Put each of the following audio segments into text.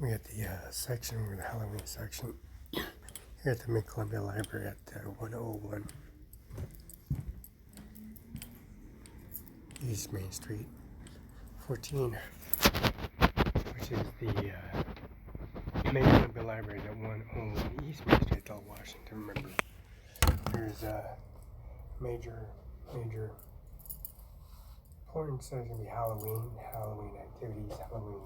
We got the section, we're the Halloween section here at the Mid-Columbia Library at 101 East Main Street, 14, which is the Mid-Columbia Library at 101 East Main Street, Adult Washington. Remember, there's major important says going to be Halloween activities, Halloween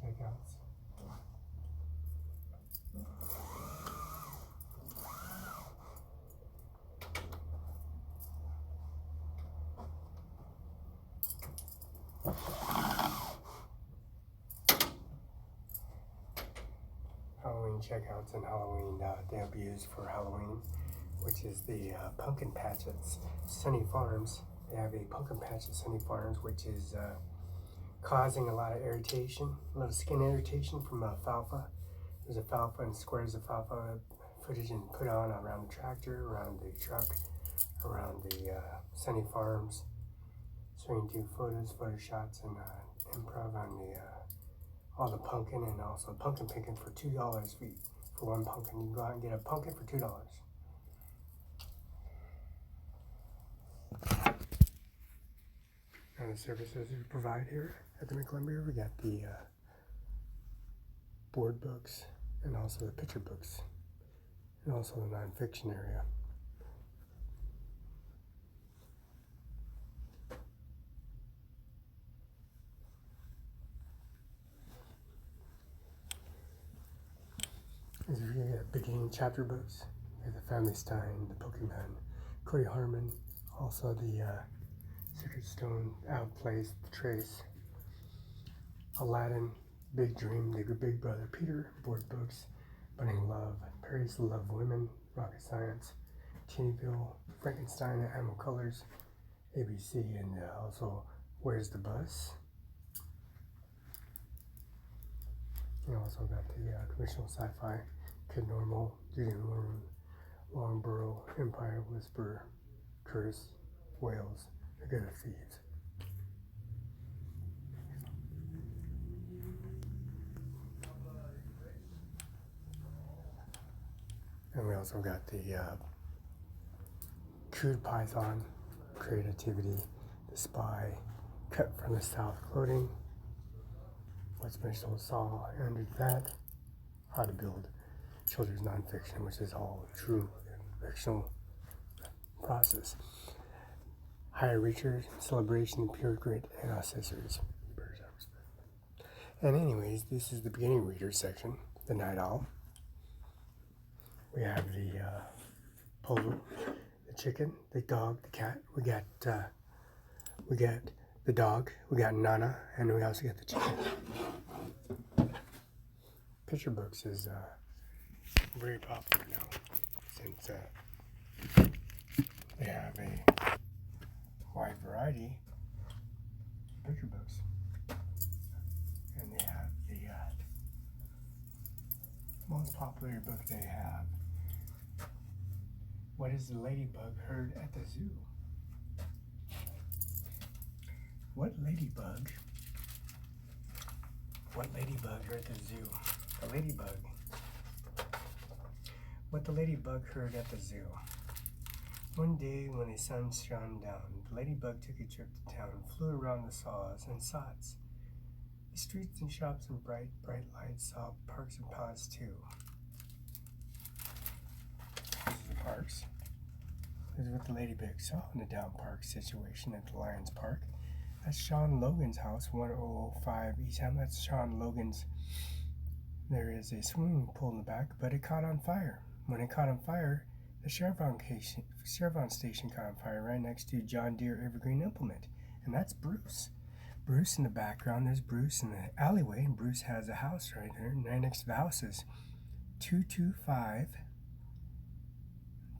checkouts. Halloween checkouts and Halloween they'll be used for Halloween, which is the pumpkin patch at Sunny Farms. They have a pumpkin patch at Sunny Farms, which is causing a lot of irritation, a lot of skin irritation from alfalfa. There's alfalfa and squares of alfalfa footage and put on around the tractor, around the truck, around the Sunny Farms. So you can do photos, photo shots, and improv on the all the pumpkin, and also pumpkin picking for $2 for one pumpkin. You can go out and get a pumpkin for $2. Now the services we provide here at the Mid-Columbia, we got the board books and also the picture books and also the nonfiction area. These are beginning chapter books. We have the Family Stein, the Pokemon, Cody Harmon, also the Secret Stone, Outplays, The Trace, Aladdin, Big Dream, The Big Brother Peter, board books, Budding Love, Perry's The Love of Women, Rocket Science, Teenyville, Frankenstein, Animal Colors, ABC, and also Where's the Bus? We also got the traditional sci-fi, Kid Normal, Judy Norman, Longborough, Empire, Whisper, Curse, Wales, The Good of Thieves. And we also got the Crude Python, Creativity, The Spy, Cut from the South Clothing, What's Mitchell Saw, and that, How to Build Children's Nonfiction, which is all true fictional process. Higher Reachers, Celebration, Pure Grit, and Accessories. And anyways, this is the beginning reader section, the Night Owl. We have the polo, the chicken, the dog, the cat. We got the dog, we got Nana, and we also got the chicken. Picture books is very popular now since they have a wide variety of picture books, and they have the most popular book they have. What is the ladybug heard at the zoo? What ladybug heard at the zoo? The ladybug. What the ladybug heard at the zoo. One day when the sun shone down, the ladybug took a trip to town, flew around the saws and sots, the streets and shops and bright lights, saw parks and ponds too. This is the parks. This is what the ladybug saw in the Down Park situation at the Lions Park. That's Sean Logan's house, 1005 East Ham. That's Sean Logan's. There is a swimming pool in the back, but it caught on fire. When it caught on fire, the Chevron station caught on fire right next to John Deere Evergreen Implement. And that's Bruce. Bruce in the background, there's Bruce in the alleyway, and Bruce has a house right there. And right next to the house is 225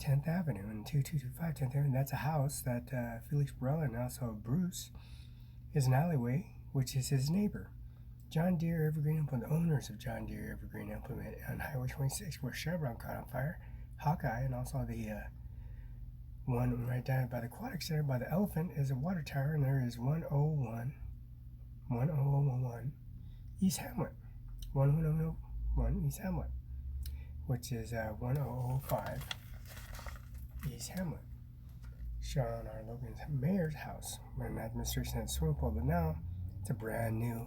10th Avenue. And 2225 10th Avenue, that's a house that Felix Barella and also Bruce is an alleyway, which is his neighbor. John Deere Evergreen Implement, the owners of John Deere Evergreen Implement on Highway 26, where Chevron caught on fire, Hawkeye, and also the One right down by the Aquatic Center by the Elephant is a water tower, and there is 10011 East Hamlet, 101 East Hamlet, which is 1005 East Hamlet. Sean R. Logan's mayor's house, when administration had a swimming pool, but now it's a brand new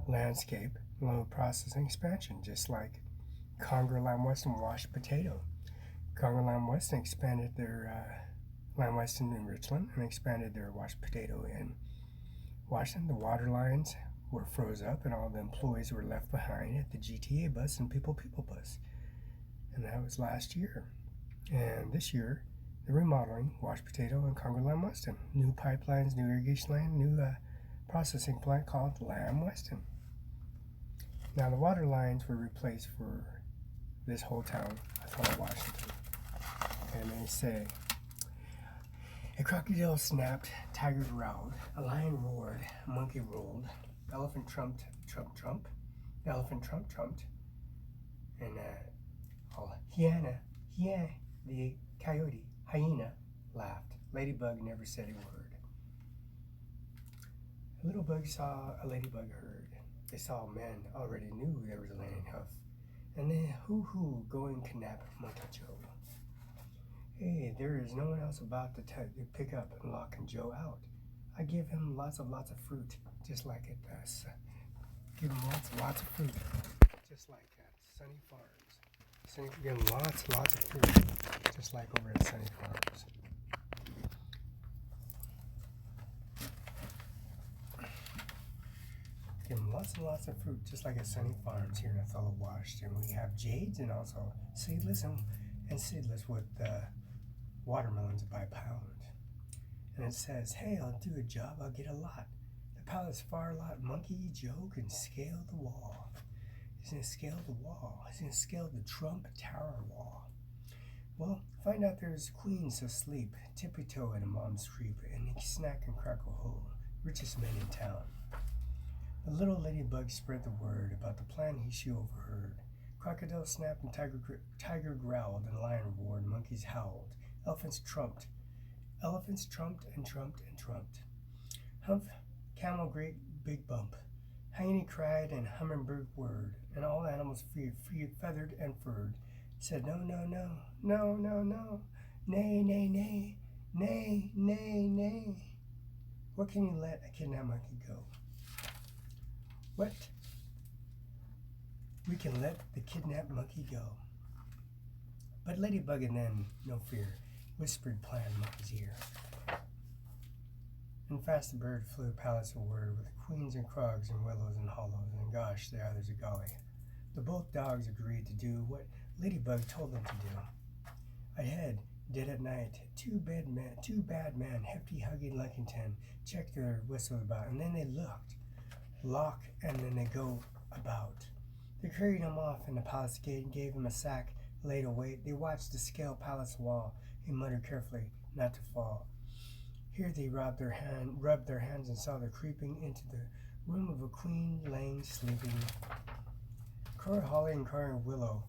landscape, low processing expansion, just like Conger Lamb Weston washed potato. Conger Lamb Weston expanded their Lamb Weston in Richland and expanded their washed potato in Washington. The water lines were froze up, and all the employees were left behind at the GTA bus and People bus. And that was last year. And this year, they're remodeling washed potato and Conger Lamb Weston. New pipelines, new irrigation line, new processing plant called Lamb Weston. Now, the water lines were replaced for this whole town, Athola, Washington. And they say, a crocodile snapped, tiger growled, a lion roared, a monkey rolled, elephant trumped, the elephant trumped, and the hyena laughed. Ladybug never said a word. A little bug saw, a ladybug heard. They saw men, already knew there was a landing hoof. And then, hoo, go and kidnap Monkey Joe. Hey, there is no one else about to pick up and lock Joe out. I give him lots of fruit, just like at give him lots of fruit, just like at Sunny Farms. Give him lots of fruit, just like over at Sunny Farms. Give him lots of fruit, just like at Sunny Farms here in Athola, Washington. We have jades and also seedless and seedless with watermelons by pound. And it says, hey, I'll do a job, I'll get a lot. The palace far lot monkey Joe can scale the wall. He's going to scale the wall. He's going to scale the Trump Tower wall. Well, find out there's queens asleep, tippy-toe in a mom's creep, and he snack and crack a hole. Richest men in town. The little ladybug spread the word about the plan she overheard. Crocodile snapped and tiger growled and lion roared, monkeys howled. Elephants trumped and trumped. Humph, camel great big bump. Hyena cried and hummingbird whirred, and all animals feathered and furred, said no, nay. What can you let a kidnapped monkey go? What? We can let the kidnapped monkey go. But Ladybug and then, no fear, whispered plan in monkey's ear. And fast the bird flew palace a word with queens and crogs and willows and hollows, and gosh, the others a golly. The both dogs agreed to do what Ladybug told them to do. Ahead, dead at night, two bad men, hefty, hugging Luckington, checked their whistles about, and then they lock, and then they go about. They carried him off in the palace gate and gave him a sack, laid a weight. They watched the scale palace wall. He muttered carefully, not to fall. Here they rubbed their hands and saw the creeping into the room of a queen laying sleeping. Cora Holly and Cora Willow,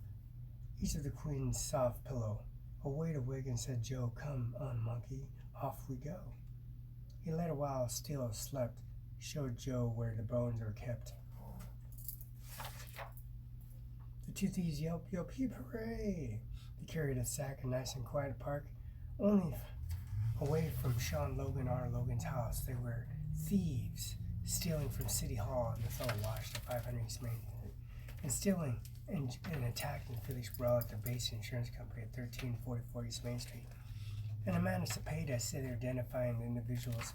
each of the queen's soft pillow. Away to wig and said, Joe, come on, monkey, off we go. He let a while still slept, showed Joe where the bones were kept. The two thieves yelp, heap, hooray! They carried a sack in nice and quiet park, only away from Sean Logan R. Logan's house. They were thieves, stealing from City Hall in Athola, Washington, 500 East Main, and stealing and attacking Felix Burrell at their base insurance company at 1344 East Main Street. And Amanda Cepeda said they're identifying the individuals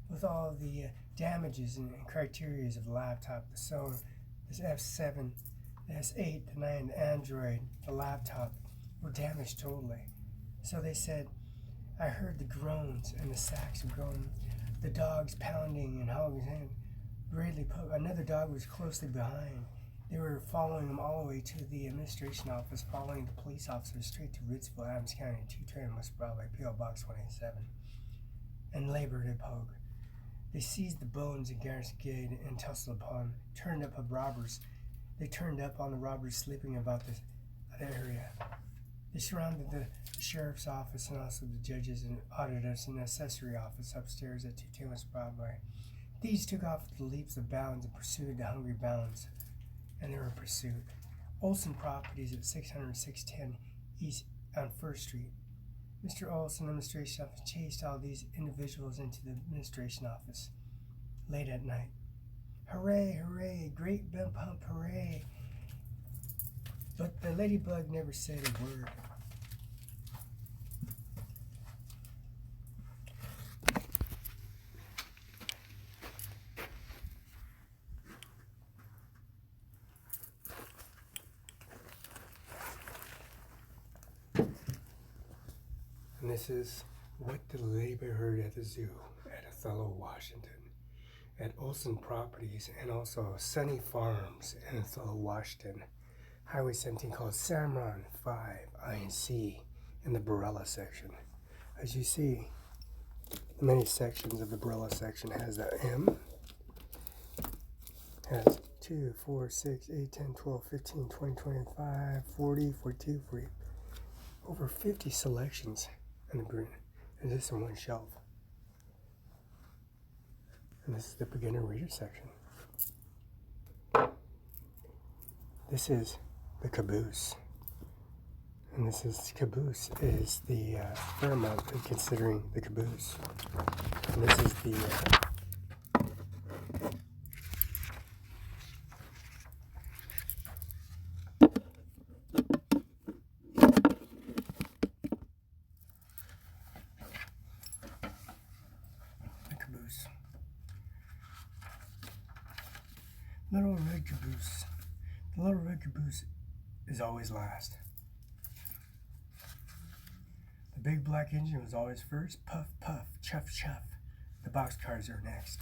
with all the damages and criteria of the laptop, the Sony, the F7, the S8, the 9, the Android, the laptop were damaged totally. So they said, I heard the groans and the sacks of groans, the dogs pounding and hogging. Another dog was closely behind. They were following him all the way to the administration office, following the police officers straight to Ritzville, Adams County, 210 West Broadway, P.O. Box 187, and labored a pogue. They seized the bones in Garrison Gate and tussled upon, turned up on the robbers sleeping about this area. They surrounded the sheriff's office and also the judges and auditors and accessory office upstairs at 210 West Broadway. These took off with the leaps of bounds and pursued the hungry bounds, and they were pursued. Olson Properties at 610 East on First Street. Mr. Olson, administration office, chased all these individuals into the administration office late at night. Hooray, hooray, great bump hump, hooray. But the ladybug never said a word. And this is what the ladybug heard at the zoo at Othello, Washington, at Olson Properties, and also Sunny Farms in Othello, Washington. Highway 17 called Samron 5 INC in the Barella section. As you see, many sections of the Barella section has the M, has 2, 4, 6, 8, 10, 12, 15, 20, 25, 40, 42, 40, over 50 selections in the green, and this in one shelf. And this is the beginner reader section. This is the caboose. And this is caboose is the Fairmount considering the caboose. And this is the caboose. Little red caboose. The little red caboose is always last. The big black engine was always first. Puff, puff, chuff, chuff. The box cars are next.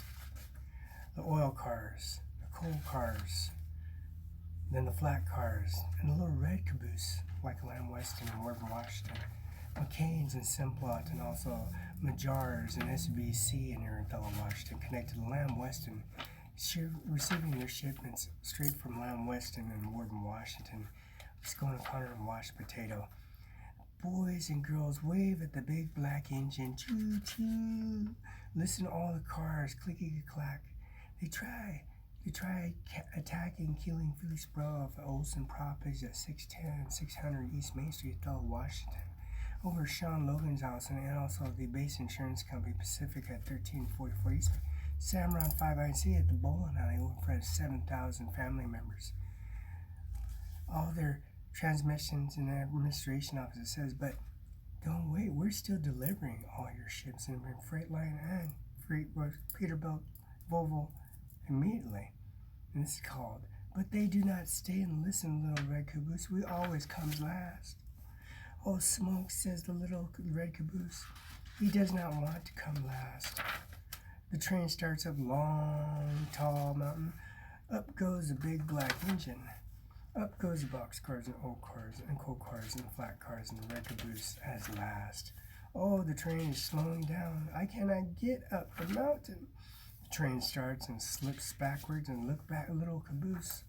The oil cars, the coal cars, then the flat cars, and the little red caboose, like Lamb Weston and Warden Washington, McCain's and Simplot, and also Majars and SBC in Othello, Washington, connected to Lamb Weston, receiving their shipments straight from Lamb Weston and Warden Washington. Scone Connor and Washed Potato. Boys and girls wave at the big black engine. Choo choo. Listen to all the cars clickety clack. They try attacking, killing Philly Sprawl of Olson Properties at 610 600 East Main Street, Othello, Washington. Over Sean Logan's house and also the base insurance company Pacific at 1344 East. Samron 5 INC at the bowling alley over 7,000 family members. All their transmissions in the administration office says, but don't wait, we're still delivering all your ships in Freightliner and Peterbilt, Volvo immediately. And this is called, but they do not stay and listen, little red caboose, we always comes last. Oh, smoke, says the little red caboose, he does not want to come last. The train starts up long, tall mountain. Up goes the big black engine. Up goes the box cars and old cars and coal cars and flat cars and the red caboose as last. Oh, the train is slowing down. I cannot get up the mountain. The train starts and slips backwards and look back, a little caboose.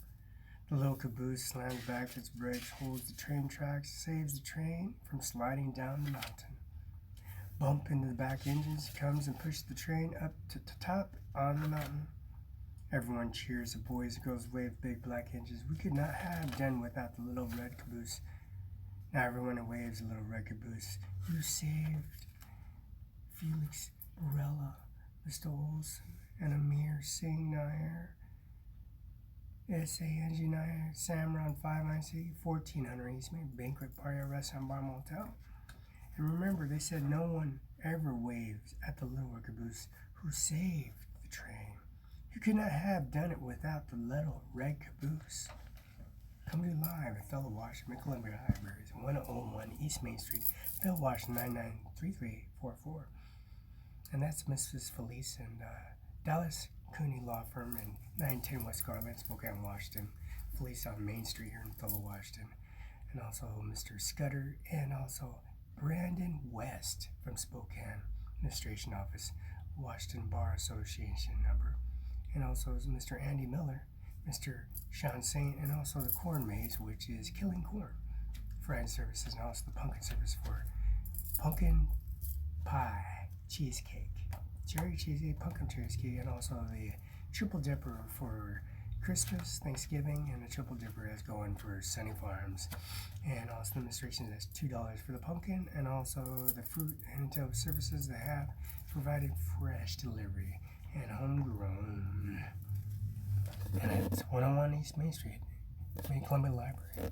The little caboose slams back its bridge, holds the train tracks, saves the train from sliding down the mountain. Bump into the back engines, comes and pushes the train up to the top on the mountain. Everyone cheers, the boys and girls wave big black engines. We could not have done without the little red caboose. Now everyone waves the little red caboose. You saved Felix, Barella, Mr. Olson, and Amir Singh Nair. S.A. Engineer, Samron 5 IC, 1400 East Main, Banquet Party, Restaurant, Bar, Motel. And remember, they said no one ever waves at the little caboose who saved the train. You could not have done it without the little red caboose. Coming live at Othello, Washington, Columbia Libraries, 101 East Main Street, Othello, Washington, 993344. And that's Mrs. Felice and Dallas Cooney Law Firm in 910 West Garland, Spokane, Washington. Felice on Main Street here in Othello, Washington. And also Mr. Scudder and also Brandon West from Spokane Administration Office, Washington Bar Association number. And also Mr. Andy Miller, Mr. Sean Saint, and also the Corn Maze, which is killing corn fried services, and also the pumpkin service for pumpkin pie cheesecake, cherry cheesecake, pumpkin cheesecake, and also the triple dipper for Christmas, Thanksgiving, and the triple dipper is going for Sunny Farms. And also the demonstration is $2 for the pumpkin, and also the fruit and vegetable services they have provided fresh delivery and homegrown. And it's 101 East Main Street, Main Columbia Library.